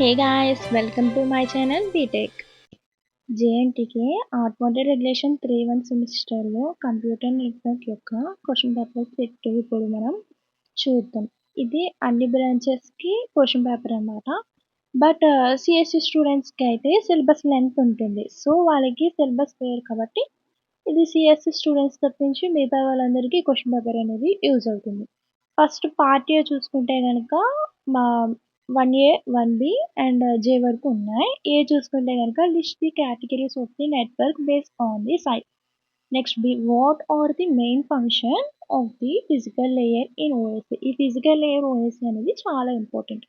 Hey guys, welcome to my channel BTech. JNTK Automotive Regulation 3-1 సెమిస్టర్లో computer network యొక్క question paper set ఇప్పుడు మనం చూద్దాం. ఇది అన్ని బ్రాంచెస్కి క్వశ్చన్ పేపర్ అన్నమాట. బట్ సిఎస్సి స్టూడెంట్స్కి అయితే సిలబస్ లెంత్ ఉంటుంది. సో వాళ్ళకి సిలబస్ వేరు కాబట్టి ఇది సిఎస్సి స్టూడెంట్స్ తప్పించి మిగతా వాళ్ళందరికీ క్వశ్చన్ పేపర్ అనేది యూజ్ అవుతుంది. ఫస్ట్ పార్ట్ ఏ చూసుకుంటే కనుక మా 1A, 1B అండ్ J వరకు ఉన్నాయి. ఏ చూసుకుంటే కనుక list the categories of the network based on the site. Next B what are the main function of the physical layer in OS. ఈ physical layer OS అనేది చాలా important.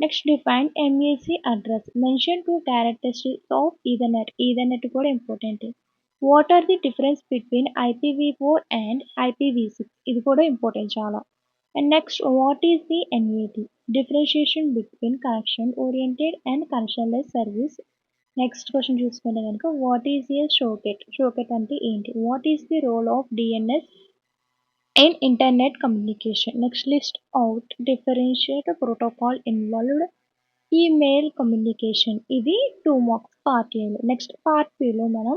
Next define MAC address. Mention two characteristics of ethernet. Ethernet కూడా important. What are the difference between IPv4 and IPv6. ఇది కూడా important చాలా. And next, what is the NAT? Differentiation between connection oriented and connectionless service. Next question చూసుకుంటే కనుక what is a socket? Socket అంటే ఏంటి? What is the role of DNS in internet communication? Next, list out differentiate protocol involved email communication. ఇది 2 marks part A లో. Next part B లో మనం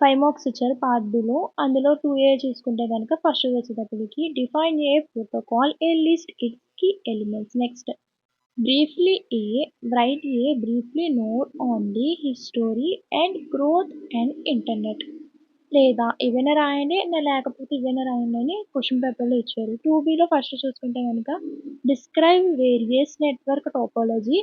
5 marks ఇచ్చారు part below. అందులో 2A చూసుకుంటే కనుక ఫస్ట్ వచ్చేటప్పటికి define a protocol a list its key elements. Next briefly write a briefly note on the history and growth and internet. లేదా ఏవైనా రాయండి లేకపోతే ఏవైనా రాయండి అని క్వశ్చన్ పేపర్లో ఇచ్చారు. 2Bలో ఫస్ట్ చూసుకుంటే కనుక describe various network topology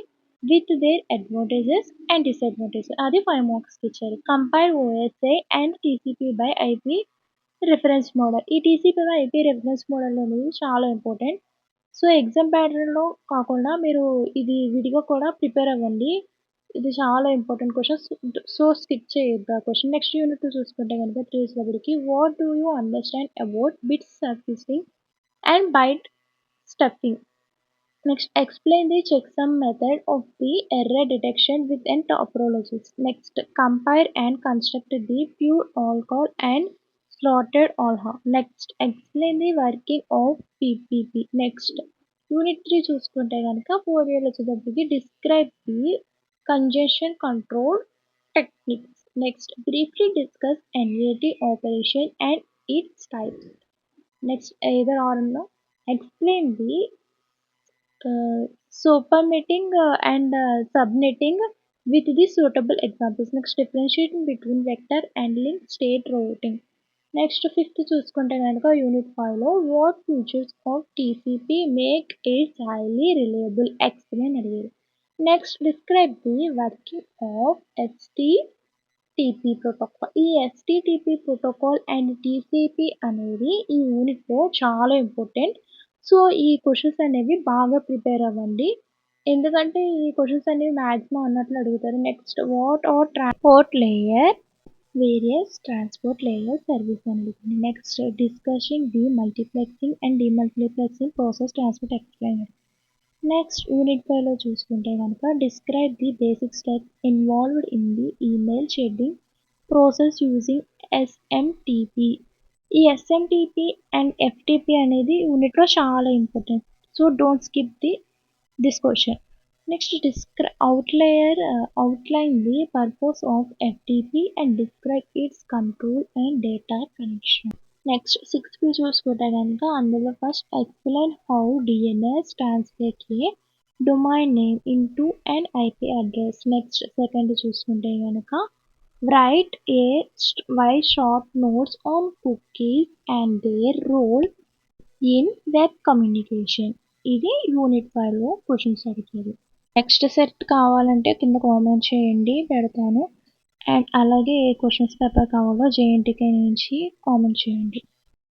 with their advantages and disadvantages. అది 5 మార్క్స్కి ఇచ్చారు. Compare OSI and TCP by IP reference model. ఈ TCP by IP reference model అనేది చాలా ఇంపార్టెంట్. సో ఎగ్జామ్ ప్యాటర్న్లో కాకుండా మీరు ఇది విడిగా కూడా ప్రిపేర్ అవ్వండి. ఇది చాలా ఇంపార్టెంట్ క్వశ్చన్. సో స్కిప్ చేయొద్దు ఆ క్వశ్చన్. నెక్స్ట్ యూనిట్ చూసుకుంటే కనుక 3 what do you understand about bit surfacing and byte stuffing. Next, explain the checksum method of the error detection with n topologies. Next, compare and construct the pure all-call and slotted all-half. Next, explain the working of PPP. Next, Unit 3 చూసుకుంటే కనుక 4 వచ్చేటప్పటికి describe the congestion control techniques. Next, briefly discuss NAT operation and its types. Next, either or no, explain the supermitting and subnetting with the suitable examples. Next, differentiating between vector and link state routing. Next, fifth చూసుకుంటే కనుక unit 5లో what features of TCP make it highly reliable. Explain అడిగారు. Next, describe the working of STTP protocol. ఈ STTP protocol and TCP అనేది ఈ యూనిట్లో చాలా important. So ఈ questions అనేవి బాగా ప్రిపేర్ అవ్వండి. ఎందుకంటే ఈ క్వశ్చన్స్ అనేవి మ్యాక్సిమం అన్నట్లు అడుగుతారు. Next, what are transport layer various transport layer service అని అడుగుతుంది. Next, discussing the multiplexing and demultiplexing process transport explain. Next unit 5లో చూసుకుంటే కనుక describe the basic steps involved in the email scheduling process using SMTP. ఈ SMTP and FTP అనేది యూనిట్లో చాలా important. So don't skip this question. Next, outline the purpose of FTP and describe its control and data connection. Next 6 చూసుకుంటే కనుక అందులో first explain how DNS translate A domain name into an IP address. Next second చూసుకుంటే కనుక write a why short notes on cookies and their role in web communication. ఇది unit 5లో questions అడిగారు. Next set కావాలంటే కింద comment చేయండి, పెడతాను. And అలాగే ఏ questions paper కావాలో JNTK నుంచి కామెంట్ చేయండి.